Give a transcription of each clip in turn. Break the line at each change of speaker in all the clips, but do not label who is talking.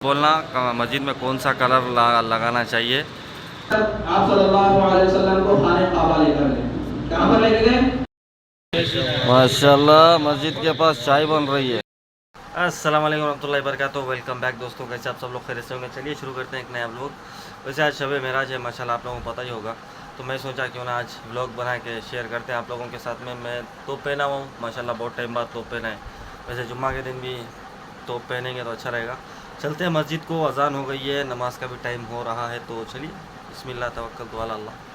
بولنا مسجد میں کون سا کلر لگانا چاہیے؟
آپ صلی اللہ علیہ وسلم کو خانہ کعبہ لے کر گئے، کہاں پر لے کے گئے؟
ماشاءاللہ مسجد کے پاس چائے بن رہی ہے۔ السلام علیکم ورحمۃ اللہ وبرکاتہ، ویلکم بیک دوستوں، کیسے آپ سب لوگ خیریت سے ہوں گے؟ چلیے شروع کرتے ہیں ایک نیا بلاگ۔ ویسے آج شب معراج ہے ماشاءاللہ، آپ لوگوں کو پتہ ہی ہوگا، تو میں سوچا کیوں نہ آج بلاگ بنا کے شیئر کرتے ہیں آپ لوگوں کے ساتھ میں توپ پہنا ہوں ماشاءاللہ، بہت ٹائم بعد توپ پہنا ہے۔ ویسے جمعہ کے دن بھی توپ پہنیں گے تو اچھا رہے گا۔ چلتے ہیں مسجد کو، اذان ہو گئی ہے، نماز کا بھی ٹائم ہو رہا ہے، تو چلیے بسم اللہ توکلت علی اللہ۔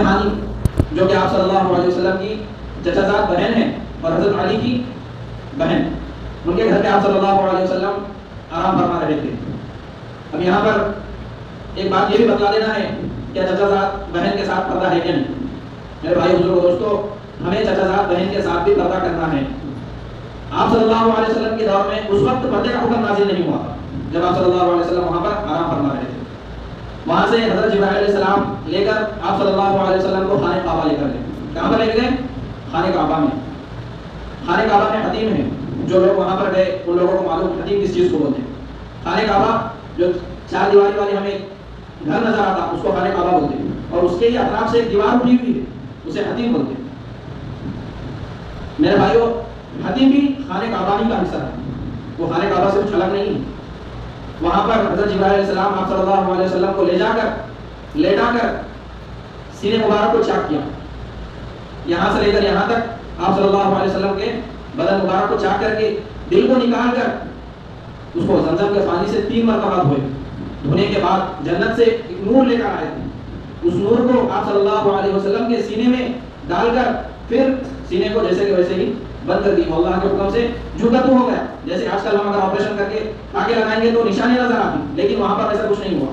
ہانی جو کہ آپ صلی اللہ علیہ وسلم کی چچا زاد بہن ہے اور حضرت علی کی بہن، ان کے گھر پہ آپ صلی اللہ علیہ وسلم آرام فرما رہے تھے۔ اب یہاں پر ایک بات یہ بھی بتلا دینا ہے کہ چچا زاد بہن کے ساتھ پردہ ہے کہ نہیں۔ میرے بھائی بزرگوں دوستو، ہمیں چچا زاد بہن کے ساتھ بھی پردہ کرنا ہے۔ آپ صلی اللہ علیہ وسلم کے دور میں اس وقت پردے کا حکم نازل نہیں ہوا جب آپ صلی اللہ علیہ وسلم وہاں پر آرام فرما رہے تھے۔ وہاں سے حضرت جبرائیل علیہ السلام لے کر آپ صلی اللہ علیہ وسلم کو خانہ کعبہ لے کر گئے۔ کہاں پر لے گئے؟ خانہ کعبہ میں۔ خانہ کعبہ میں حتیم ہے، جو لوگ وہاں پر گئے ان لوگوں کو معلوم حتیم کس چیز کو بولتے ہیں۔ خانہ کعبہ جو چار دیواری والے ہمیں گھر نظر آتا اس کو خانہ کعبہ بولتے ہیں، اور اس کے ہی اطراف سے ایک دیوار اٹھی ہوئی ہے اسے حتیم بولتے ہیں۔ میرے بھائیو، حتیم بھی خانہ کعبہ ہی کا حصہ ہے، وہ خانہ کعبہ سے کچھ الگ نہیں ہے۔ وہاں پر حضرت جبرائیل علیہ السلام آپ صلی اللہ علیہ وسلم کو لے جا کر لیٹا کر سینے مبارک کو چاک کیا، یہاں سے لے کر یہاں تک آپ صلی اللہ علیہ وسلم کے بدن مبارک کو چاک کر کے دل کو نکال کر اس کو زمزم کے پانی سے 3 مرتبہ دھوئے۔ دھونے کے بعد جنت سے ایک نور لے کر آئے تھے، اس نور کو آپ صلی اللہ علیہ وسلم کے سینے میں ڈال کر پھر سینے کو جیسے کہ ویسے ہی بند کر دی۔ اللہ کے حکم سے جھکا تو ہو گیا، جیسے آج کل ہم اگر آپریشن کر کے آگے لگائیں گے تو نشانیں نظر آتی، لیکن وہاں پر ایسا کچھ نہیں ہوا،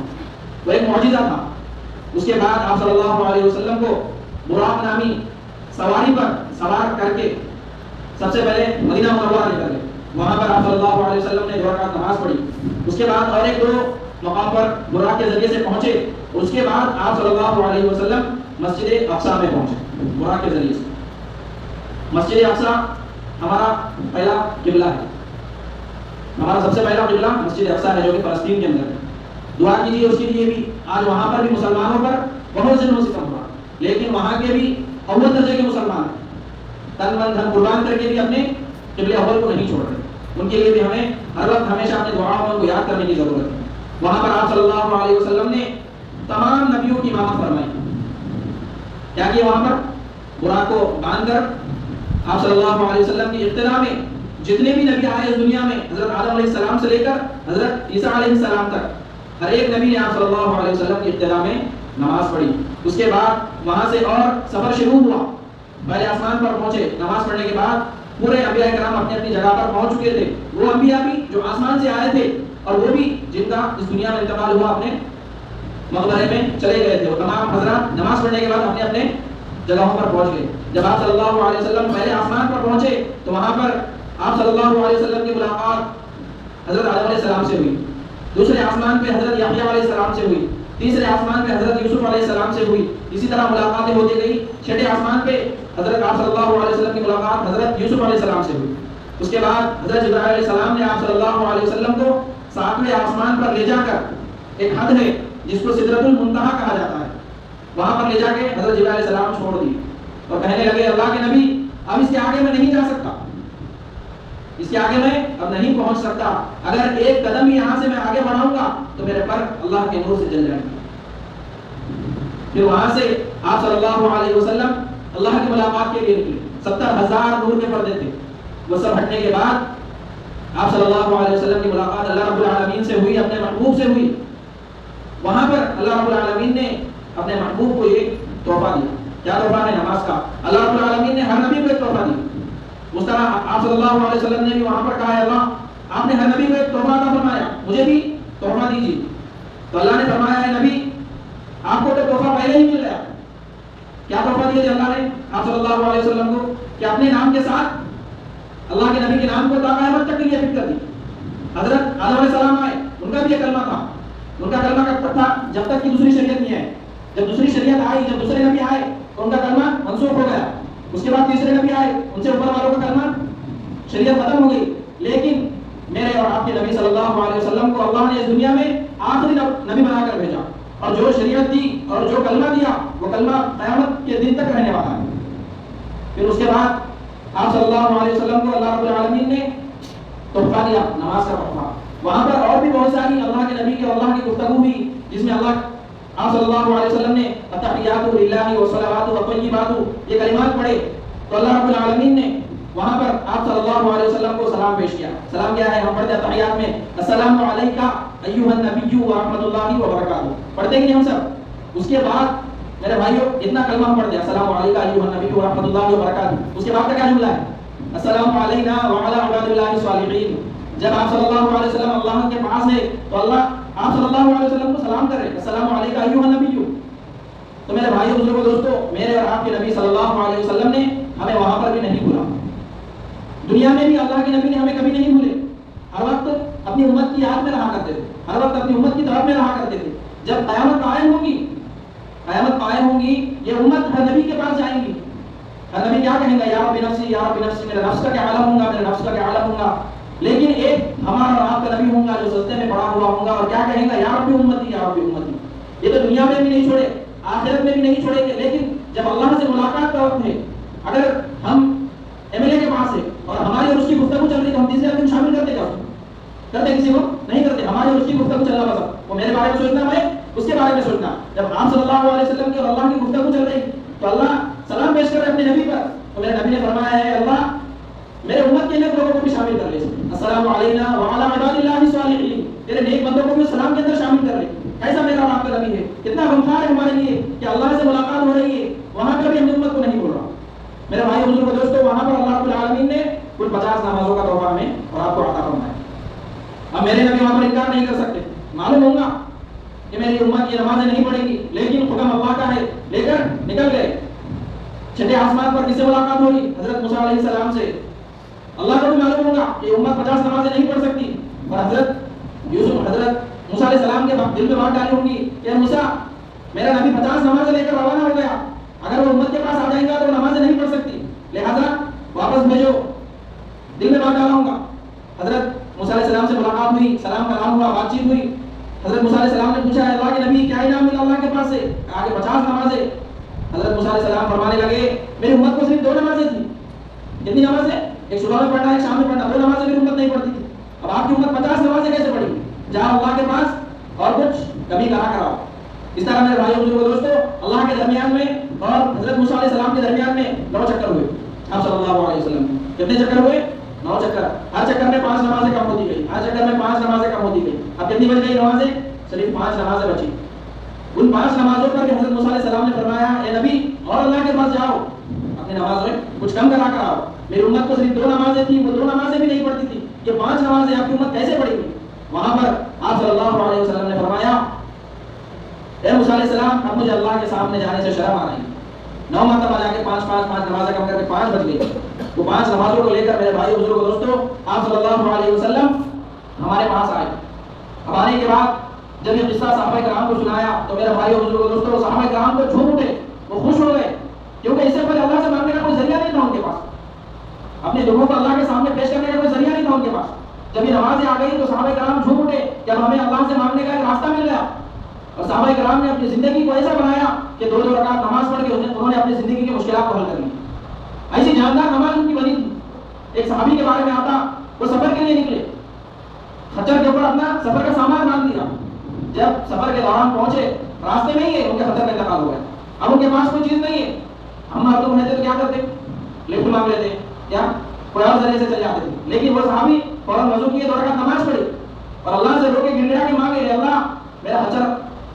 وہ ایک معجزہ تھا۔ اس کے بعد آپ صلی اللہ علیہ وسلم کو براق نامی سواری پر سوار کر کے سب سے پہلے مدینہ منورہ لے کر گئے۔ وہاں پر آپ صلی اللہ علیہ وسلم نے 2 رکعت نماز پڑھی، اس کے بعد اور ایک 2 مقام پر براق کے ذریعے سے پہنچے۔ اس کے بعد آپ صلی اللہ علیہ وسلم مسجد اقصی میں پہنچے براق کے ذریعے سے۔ مسجد اقصی ہمارا پہلا قبلہ ہے، ہمارا سب سے پہلا قبلہ مسجد اقصی ہے جو کہ فلسطین کے اندر ہے۔ دعا کیجیے اس کے لیے بھی، آج وہاں پر بھی مسلمانوں پر بہت ظلم و ستم ہوا، لیکن وہاں کے بھی اول درجے کے مسلمان ہیں، تن من دھن قربان کر کے بھی اپنے قبلہ اول کو نہیں چھوڑ رہے۔ ان کے لیے بھی ہمیں ہر وقت ہمیشہ اپنے دعاؤں کو یاد کرنے کی ضرورت ہے۔ وہاں پر آپ صلی اللہ علیہ وسلم نے تمام نبیوں کی امامت فرمائی۔ کیا کیا وہاں پر؟ براق کو باندھ کر آپ صلی اللہ علیہ وسلم کی ابتدا میں جتنے بھی نبی آئے اس دنیا میں، حضرت آدم علیہ السلام سے لے کر حضرت عیسیٰ علیہ السلام تک، ہر ایک نبی نے آپ صلی اللہ علیہ وسلم کی ابتدا میں نماز پڑھی۔ اس کے بعد وہاں سے اور سفر شروع ہوا، پہلے آسمان پر پہنچے، نماز پڑھنے کے بعد پورے انبیاء کرام اپنی اپنی جگہ پر پہنچ چکے تھے۔ وہ انبیاء بھی جو آسمان سے آئے تھے اور وہ بھی جن کا اس دنیا میں انتقال ہوا اپنے مقبرے میں چلے گئے تھے، وہ تمام حضرات نماز پڑھنے کے بعد اپنے اپنے جگہوں پر پہنچ گئے۔ جب آپ صلی اللہ علیہ وسلم پہلے آسمان پر پہنچے تو وہاں پر آپ صلی اللہ علیہ وسلم کی ملاقات حضرت آدم علیہ السلام سے ہوئی، دوسرے آسمان پہ حضرت یحییٰ علیہ السلام سے ہوئی، تیسرے آسمان پہ حضرت یوسف علیہ السلام سے ہوئی، اسی طرح ملاقاتیں ہوتی گئی۔ چھٹے آسمان پہ حضرت آپ صلی اللہ علیہ وسلم کی ملاقات حضرت یوسف علیہ السلام سے ہوئی۔ اس کے بعد حضرت جبرائیل علیہ السلام نے آپ صلی اللہ علیہ وسلم کو 7ویں آسمان پر لے جا کر، ایک حد ہے جس کو سدرۃ المنتہا کہا جاتا ہے، وہاں پر لے جا کے حضرت جبرائیل علیہ السلام چھوڑ دی اور کہنے لگے اللہ کے نبی اب اس کے آگے میں نہیں جا سکتا، اس کے آگے میں اب نہیں پہنچ سکتا، اگر ایک قدم یہاں سے میں آگے بڑھاؤں گا تو میرے پر اللہ کے نور سے جل جائیں گے۔ پھر وہاں سے آپ صلی اللہ علیہ وسلم اللہ کی ملاقات کے لیے نکلے۔ 70,000 نور کے پردے تھے، وہ سب ہٹنے کے بعد آپ صلی اللہ علیہ وسلم کی ملاقات اللہ رب العالمین سے ہوئی، اپنے محبوب سے ہوئی۔ وہاں پر اللہ رب العالمین نے اپنے محبوب کو ایک تحفہ دیا. کیا تحفہ ہے؟ نماز کا. اللہ رب العالمین نے ہر نبی کو ایک تحفہ دیا. اس طرح آپ صلی اللہ علیہ وسلم نے بھی وہاں پر کہا ہے اللہ آپ نے ہر نبی کو ایک تحفہ عطا فرمایا, مجھے بھی تحفہ دیجیے. تو اللہ نے فرمایا ہے نبی آپ کو تو تحفہ پہلے ہی مل گیا. کیا تحفہ دیا اللہ نے آپ صلی اللہ علیہ وسلم کو کہ اپنے نام کے ساتھ اللہ کے نبی کے نام کو تا قیامت تک کے لیے فکر کر دی. حضرت آدم علیہ السلام آئے, ان کا بھی یہ کلمہ تھا. ان کا کلمہ کب تک تھا؟ جب تک کہ دوسری شریعت نہیں آئی. جب دوسری شریعت آئی, جب دوسرے نبی آئے تو ان کا کلمہ منسوخ ہو گیا. اس کے بعد تیسرے نبی آئے, ان سے اوپر والوں کا کلمہ شریعت ختم ہو گئی. لیکن میرے اور آپ کے نبی صلی اللہ علیہ وسلم کو اللہ نے اس دنیا میں آخری نبی بنا کر بھیجا, اور جو شریعت دی اور جو کلمہ دیا وہ کلمہ قیامت کے دن تک رہنے والا ہے. پھر اس کے بعد آپ صلی اللہ علیہ وسلم کو اللہ رب العالمین نے تحفہ دیا, نماز کا تحفہ. وہاں پر اور بھی بہت ساری اللہ کے نبی کی اور اللہ کی گفتگو بھی, جس میں اللہ آپ صلی اللہ علیہ وسلم نے التحیات للہ والصلوات والطیبات یہ کلمات پڑھے. تو اللہ رب العالمین نے وہاں پر آپ صلی اللہ علیہ وسلم کو سلام پیش کیا. سلام کیا ہے؟ ہم پڑھتے ہیں تحیات میں السلام علیکہ ایھا النبی ورحمۃ اللہ وبرکاتہ, پڑھتے ہیں ہم سب. اس کے بعد میرے بھائیوں اتنا کلمہ ہم پڑھتے ہیں السلام علیکہ ایھا النبی ورحمۃ اللہ وبرکاتہ. اس کے بعد کا کیا جملہ ہے؟ السلام علینا وعلی عباد اللہ الصالحین. جب آپ صلی اللہ علیہ وسلم اللہ کے پاس ہے تو اللہ آپ صلی اللہ علیہ وسلم کو سلام کر رہے ہیں السلام علیکہ ایھا النبی. تو میرے بھائیوں بزرگوں دوستو, میرے اور آپ کے نبی صلی اللہ علیہ وسلم نے ہمیں وہاں پر بھی نہیں بھولا. دنیا میں بھی اللہ کے نبی نے ہمیں کبھی نہیں بھولے. ہر وقت اپنی امت کی یاد میں رہا کرتے تھے, ہر وقت اپنی امت کی طرف میں رہا کرتے تھے. جب قیامت قائم ہوگی یہ امت ہر نبی کے پاس جائیں گی. ہر نبی کیا کہیں گا؟ یا رب نفسی یا رب نفسی, میرے نفس کا کیا عالم ہوں گا, میرے نفس کا کیا عالم ہوں گا. لیکن ایک ہمارا اور آپ کا نبی ہوں گا جو سجدے میں پڑا ہوا ہوں گا اور کیا کہیں گا؟ یا رب امتی یا رب امتی. یہ تو دنیا میں بھی نہیں چھوڑے, آخرت میں بھی نہیں چھوڑیں گے. لیکن جب اللہ سے ملاقات کا وقت ہے, اگر ہم ایم ایل اے کے پاس ہے اور ہماری اور اس کی گفتگو چل رہی تو ہم تیسرے آدمی شامل کرتے کیا؟ کرتے کسی کو نہیں کرتے. ہماری اور اس کی گفتگو چلنا پسند, وہ میرے بارے میں سوچنا, میں اس کے بارے میں سوچنا. جب آپ صلی اللہ علیہ وسلم کی اور اللہ کی گفتگو چل رہی تو اللہ سلام پیش کر رہے اپنے نبی پر, تو میرے نبی نے فرمایا ہے اللہ میرے امت کے نیک لوگوں کو بھی شامل کر لے. السلام علینا وعلی عباد اللہ الصالحین, تیرے نیک بندوں کو بھی سلام کے اندر شامل کر لے. ایسا میرا اور آپ کا نبی ہے, کتنا غمخوار ہے ہمارے لیے کہ اللہ سے ملاقات ہو رہی ہے, وہاں پر بھی ہم امت کو نہیں بول رہا. میرے بھائی بزرگوں دوستو, وہاں پر اللہ رب العالمین نے کل 50 نمازوں کا تحفہ ہمیں اور آپ کو عطا فرمایا. اب میرے نبی وہاں پر انکار نہیں کر سکتے. معلوم ہوگا کہ میری امت یہ نمازیں نہیں پڑھے گی, لیکن حکم اللہ کا ہے, لے کر نکل گئے. چھٹے آسمان پر کس سے ملاقات ہوئی؟ حضرت موسیٰ علیہ السلام سے. اللہ کو بھی معلوم ہوگا کہ امت 50 نمازیں نہیں پڑھ سکتی, اور حضرت موسیٰ علیہ السلام کے دل میں بات ڈالی ہوگی کہ موسیٰ میرا نبی 50 نمازیں لے کر روانہ ہو گیا, اگر وہ امت کے پاس آ جائیں گا تو وہ نمازیں نہیں پڑھ سکتی, لہذا واپس بھیجو. دل میں بات ڈالا ہوگا. حضرت موسیٰ علیہ السلام سے ملاقات ہوئی, سلام کلام ہوا, بات چیت ہوئی. حضرت موسیٰ علیہ السلام نے پوچھا ہے اللہ کے نبی کیا انعام ملا اللہ کے پاس سے؟ آگے 50 نمازیں. حضرت موسیٰ علیہ السلام فرمانے لگے میری امت کو صرف 2 نمازیں تھیں. کتنی نمازیں؟ ایک صبح میں پڑھنا, ایک شام میں پڑھنا. 2 نمازیں میری امت نہیں پڑھتی تھی. اب آپ کی امت 50 نمازیں کیسے پڑھی؟ جاؤ اللہ کے پاس اور کچھ کبھی کرا کراؤ. اس طرح میرے بھائیوں بزرگوں دوستو, اللہ کے درمیان میں اور حضرت موسیٰ علیہ السلام کے درمیان میں 9 چکر ہوئے. آپ صلی اللہ علیہ وسلم کتنے چکر ہوئے؟ 9 چکر. ہر چکر میں 5 نمازیں کم ہوتی گئی, ہر چکر میں 5 نمازیں کم ہوتی گئی. اب کتنی بچ گئی نمازیں؟ صرف 5 نمازیں بچی. ان 5 نمازوں پر حضرت موسیٰ علیہ السلام نے فرمایا اے نبی اور اللہ کے پاس جاؤ, اپنی نماز میں کچھ کم کرا کر آؤ. میری امت کو صرف 2 نمازیں تھیں, وہ 2 نمازیں بھی نہیں پڑھتی تھی, یہ 5 نمازیں آپ کی امت کیسے پڑھے گی؟ وہاں پر آپ صلی اللہ علیہ وسلم نے فرمایا اے موسیٰ علیہ السلام اب مجھے اللہ کے سامنے جانے سے شرم آ رہی ہے. 9 مرتبہ جا کے 5 نمازیں کم کر کے 5 بچ گئی. وہ 5 نمازوں کو لے کر میرے بھائی بزرگوں دوستوں آپ صلی اللہ علیہ وسلم ہمارے پاس آئے. اب آنے کے بعد جب یہ قصہ صحابہ کرام کو سنایا تو میرے بھائی بزرگوں دوستوں صحابہ کرام کو جھوم اٹھے, وہ خوش ہو گئے, کیونکہ اس سے پہلے اللہ سے مانگنے کا کوئی ذریعہ نہیں تھا ان کے پاس, اپنے دکھوں کو اللہ کے سامنے پیش کرنے کا کوئی ذریعہ نہیں تھا ان کے پاس. جب یہ نمازیں آ گئی تو صحابہ کرام جھوم اٹھے کہ اب ہمیں اللہ سے مانگنے کا ایک راستہ مل گیا. اور صحابہ کرام نے اپنی زندگی کو ایسا بنایا کہ 2 رکعت نماز پڑھ کے انہوں نے اپنی زندگی کی مشکلات کو حل کر لی. ایسی جاندار نماز ان کی بنی تھی. ایک صحابی کے بارے میں آتا, وہ سفر کے لیے نکلے, خچر کے اوپر اپنا سفر کا سامان باندھ دیا. جب سفر کے دوران پہنچے راستے میں ہی ان کے خطر کا انتقال ہو گیا. اب ان کے پاس کوئی چیز نہیں ہے. ہم مردوں رہتے تو کیا کرتے؟ لفٹ مانگ لیتے یا کوئی اور ذریعے سے چل جاتے تھے. لیکن وہ صحابی فوراً وضو کیے, 2 رکعت نماز پڑھی اور اللہ سے رو کے گڑگڑا کے مانگے اللہ میرا خچر